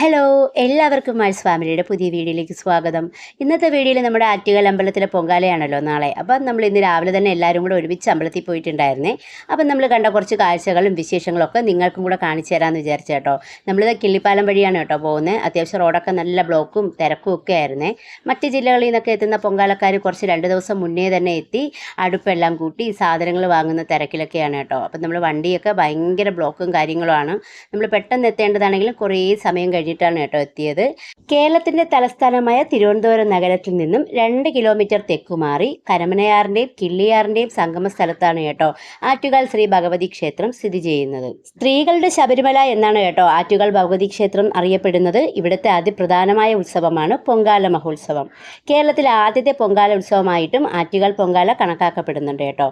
Hello, എല്ലാവർക്കും miles ഫാമിലിയുടെ പുതിയ വീഡിയോയിലേക്ക് സ്വാഗതം. ഇന്നത്തെ വീഡിയോയിൽ നമ്മുടെ ആറ്റുകാൽ അമ്പലത്തിലെ പൊങ്കാലയാണല്ലോ നാളെ. അപ്പം നമ്മൾ ഇന്ന് രാവിലെ തന്നെ എല്ലാവരും കൂടെ ഒരുമിച്ച് അമ്പലത്തിൽ പോയിട്ടുണ്ടായിരുന്നേ. അപ്പം നമ്മൾ കണ്ട കുറച്ച് കാഴ്ചകളും വിശേഷങ്ങളും ഒക്കെ നിങ്ങൾക്കും കൂടെ കാണിച്ചു തരാമെന്ന് വിചാരിച്ചു കേട്ടോ. നമ്മളിത് കിള്ളിപ്പാലം വഴിയാണ് കേട്ടോ പോകുന്നത്. അത്യാവശ്യം റോഡൊക്കെ നല്ല ബ്ലോക്കും തിരക്കും ഒക്കെ ആയിരുന്നേ. മറ്റ് ജില്ലകളിൽ നിന്നൊക്കെ എത്തുന്ന പൊങ്കാലക്കാർ കുറച്ച് 2 ദിവസം മുന്നേ തന്നെ എത്തി അടുപ്പെല്ലാം കൂട്ടി സാധനങ്ങൾ വാങ്ങുന്ന തിരക്കിലൊക്കെയാണ് കേട്ടോ. അപ്പം നമ്മൾ വണ്ടിയൊക്കെ ഭയങ്കര ബ്ലോക്കും കാര്യങ്ങളുമാണ്. നമ്മൾ പെട്ടെന്ന് എത്തേണ്ടതാണെങ്കിലും കുറേ സമയം കഴിഞ്ഞിട്ടാണ് കേട്ടോ എത്തിയത്. കേരളത്തിന്റെ തലസ്ഥാനമായ തിരുവനന്തപുരം നഗരത്തിൽ നിന്നും 2 കിലോമീറ്റർ തെക്കുമാറി കരമനയാറിന്റെയും കിള്ളിയാറിന്റെയും സംഗമ സ്ഥലത്താണ് കേട്ടോ ആറ്റുകാൽ ശ്രീ ഭഗവതി ക്ഷേത്രം സ്ഥിതി ചെയ്യുന്നത്. സ്ത്രീകളുടെ ശബരിമല എന്നാണ് കേട്ടോ ആറ്റുകാൽ ഭഗവതി ക്ഷേത്രം അറിയപ്പെടുന്നത്. ഇവിടുത്തെ അതിപ്രധാനമായ ഉത്സവമാണ് പൊങ്കാല മഹോത്സവം. കേരളത്തിലെ ആദ്യത്തെ പൊങ്കാല ഉത്സവമായിട്ടും ആറ്റുകാൽ പൊങ്കാല കണക്കാക്കപ്പെടുന്നുണ്ട് കേട്ടോ.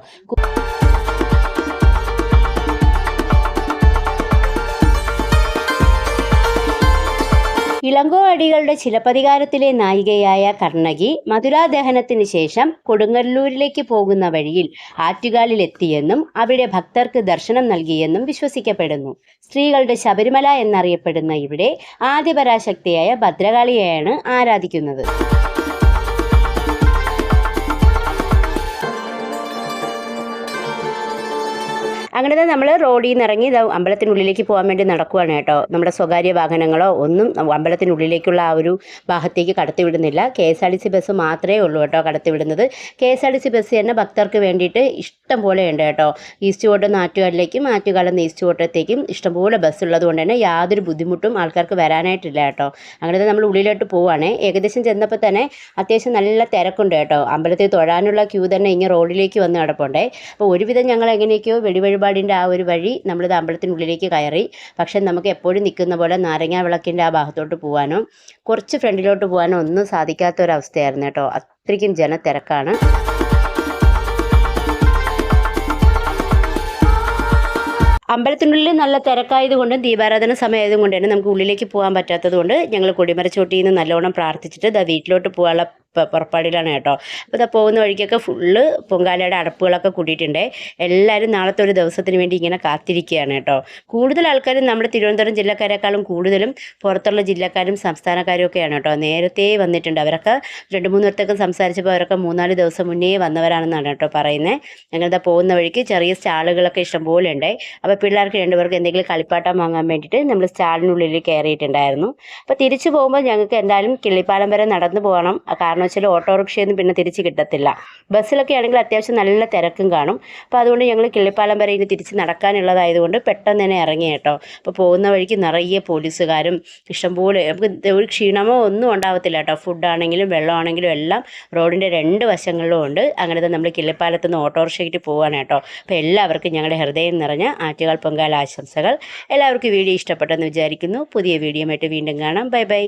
ഇളങ്കോ അടികളുടെ ചിലപ്പതികാരത്തിലെ നായികയായ കർണകി മധുരാദഹനത്തിന് ശേഷം കൊടുങ്ങല്ലൂരിലേക്ക് പോകുന്ന വഴിയിൽ ആറ്റുകാലിലെത്തിയെന്നും അവിടെ ഭക്തർക്ക് ദർശനം നൽകിയെന്നും വിശ്വസിക്കപ്പെടുന്നു. സ്ത്രീകളുടെ ശബരിമല എന്നറിയപ്പെടുന്ന ഇവിടെ ആദിപരാശക്തിയായ ഭദ്രകാളിയെയാണ് ആരാധിക്കുന്നത്. അങ്ങനെ നമ്മൾ റോഡിൽ നിന്ന് ഇറങ്ങി അമ്പലത്തിനുള്ളിലേക്ക് പോകാൻ വേണ്ടി നടക്കുകയാണ് കേട്ടോ. നമ്മുടെ സ്വകാര്യ വാഹനങ്ങളോ ഒന്നും അമ്പലത്തിനുള്ളിലേക്കുള്ള ആ ഒരു ഭാഗത്തേക്ക് കടത്തിവിടുന്നില്ല. KSRTC ബസ് മാത്രമേ ഉള്ളൂ കേട്ടോ കടത്തിവിടുന്നത്. KSRTC ബസ് തന്നെ ഭക്തർക്ക് വേണ്ടിയിട്ട് ഇഷ്ടം പോലെ ഉണ്ട് കേട്ടോ. ഈസ്റ്റ് കോട്ടം ആറ്റുകാലിലേക്കും ആറ്റുകാലിൽ നിന്ന് ഈസ്റ്റ് കോട്ടത്തേക്കും ഇഷ്ടംപോലെ ബസ് ഉള്ളത് കൊണ്ട് തന്നെ യാതൊരു ബുദ്ധിമുട്ടും ആൾക്കാർക്ക് വരാനായിട്ടില്ല കേട്ടോ. അങ്ങനെ നമ്മൾ ഉള്ളിലോട്ട് പോവുകയാണേ. ഏകദേശം ചെന്നപ്പോൾ തന്നെ അത്യാവശ്യം നല്ല തിരക്കുണ്ട് കേട്ടോ. അമ്പലത്തിൽ തൊഴാനുള്ള ക്യൂ തന്നെ ഇങ്ങനെ റോഡിലേക്ക് വന്ന് കിടപ്പുണ്ടേ. അപ്പോൾ ഒരുവിധം ഞങ്ങൾ എങ്ങനെയൊക്കെയോ വെടിവഴിപാടിൻ്റെ ആ ഒരു വഴി നമ്മളിത് അമ്പലത്തിനുള്ളിലേക്ക് കയറി. പക്ഷെ നമുക്ക് എപ്പോഴും നിൽക്കുന്ന പോലെ നാരങ്ങാ വിളക്കിൻ്റെ ആ ഭാഗത്തോട്ട് പോകാനോ കുറച്ച് ഫ്രണ്ടിലോട്ട് പോകാനോ ഒന്നും സാധിക്കാത്ത ഒരവസ്ഥയായിരുന്നു കേട്ടോ. അത്രയ്ക്കും ജനത്തിരക്കാണ്. അമ്പലത്തിനുള്ളിൽ നല്ല തിരക്കായതുകൊണ്ടും ദീപാരാധന സമയമായതുകൊണ്ട് തന്നെ നമുക്ക് ഉള്ളിലേക്ക് പോകാൻ പറ്റാത്തത് കൊണ്ട് ഞങ്ങൾ കൊടിമരച്ചോട്ടിയിൽ നിന്ന് നല്ലോണം പ്രാർത്ഥിച്ചിട്ട് വീട്ടിലോട്ട് പോകാനുള്ള പുറപ്പാടിലാണ് കേട്ടോ. അപ്പോൾ പോകുന്ന വഴിക്കൊക്കെ ഫുള്ള് പൊങ്കാലയുടെ അടപ്പുകളൊക്കെ കൂട്ടിയിട്ടുണ്ട്. എല്ലാവരും നാളത്തെ ഒരു ദിവസത്തിന് വേണ്ടി ഇങ്ങനെ കാത്തിരിക്കുകയാണ് കേട്ടോ. കൂടുതൽ ആൾക്കാരും നമ്മുടെ തിരുവനന്തപുരം ജില്ലക്കാരെക്കാളും കൂടുതലും പുറത്തുള്ള ജില്ലക്കാരും സംസ്ഥാനക്കാരും ഒക്കെയാണ് കേട്ടോ. നേരത്തെ വന്നിട്ടുണ്ട്. അവരൊക്കെ 2-3 ദിവസത്തേക്ക് സംസാരിച്ചപ്പോൾ അവരൊക്കെ 3-4 ദിവസം മുന്നേ വന്നവരാണെന്നാണ് കേട്ടോ പറയുന്നത്. ഞങ്ങളിതാ പോകുന്ന വഴിക്ക് ചെറിയ സ്റ്റാളുകളൊക്കെ ഇഷ്ടംപോലെ ഉണ്ട്. അപ്പോൾ പിള്ളേർക്ക് 2 പേർക്ക് എന്തെങ്കിലും കളിപ്പാട്ടം വാങ്ങാൻ വേണ്ടിയിട്ട് നമ്മൾ സ്റ്റാളിനുള്ളിൽ കയറിയിട്ടുണ്ടായിരുന്നു. അപ്പോൾ തിരിച്ചു പോകുമ്പോൾ ഞങ്ങൾക്ക് എന്തായാലും കിള്ളിപ്പാലം വരെ നടന്നു പോകണം. കാരണം വെച്ചാൽ ഓട്ടോറിക്ഷയൊന്നും പിന്നെ തിരിച്ച് കിട്ടത്തില്ല. ബസ്സിലൊക്കെ ആണെങ്കിൽ അത്യാവശ്യം നല്ല തിരക്കും കാണും. അപ്പോൾ അതുകൊണ്ട് ഞങ്ങൾ കിള്ളിപ്പാലം വരെ ഇനി തിരിച്ച് നടക്കാനുള്ളതായതുകൊണ്ട് പെട്ടെന്ന് തന്നെ ഇറങ്ങി കേട്ടോ. അപ്പോൾ പോകുന്ന വഴിക്ക് നിറയെ പോലീസുകാരും ഇഷ്ടംപോലെ, നമുക്ക് ഒരു ക്ഷീണമോ ഒന്നും ഉണ്ടാവത്തില്ല കേട്ടോ. ഫുഡാണെങ്കിലും വെള്ളമാണെങ്കിലും എല്ലാം റോഡിൻ്റെ 2 വശങ്ങളിലും ഉണ്ട്. അങ്ങനത്തെ നമ്മൾ കിള്ളിപ്പാലത്ത് നിന്ന് ഓട്ടോറിക്ഷയ്ക്ക് പോകാൻ കേട്ടോ. അപ്പോൾ എല്ലാവർക്കും ഞങ്ങളുടെ ഹൃദയം നിറഞ്ഞ ആറ്റുകാൽ പൊങ്കാല ആശംസകൾ. എല്ലാവർക്കും വീഡിയോ ഇഷ്ടപ്പെട്ടെന്ന് വിചാരിക്കുന്നു. പുതിയ വീഡിയോ ആയിട്ട് വീണ്ടും കാണാം. Bye bye.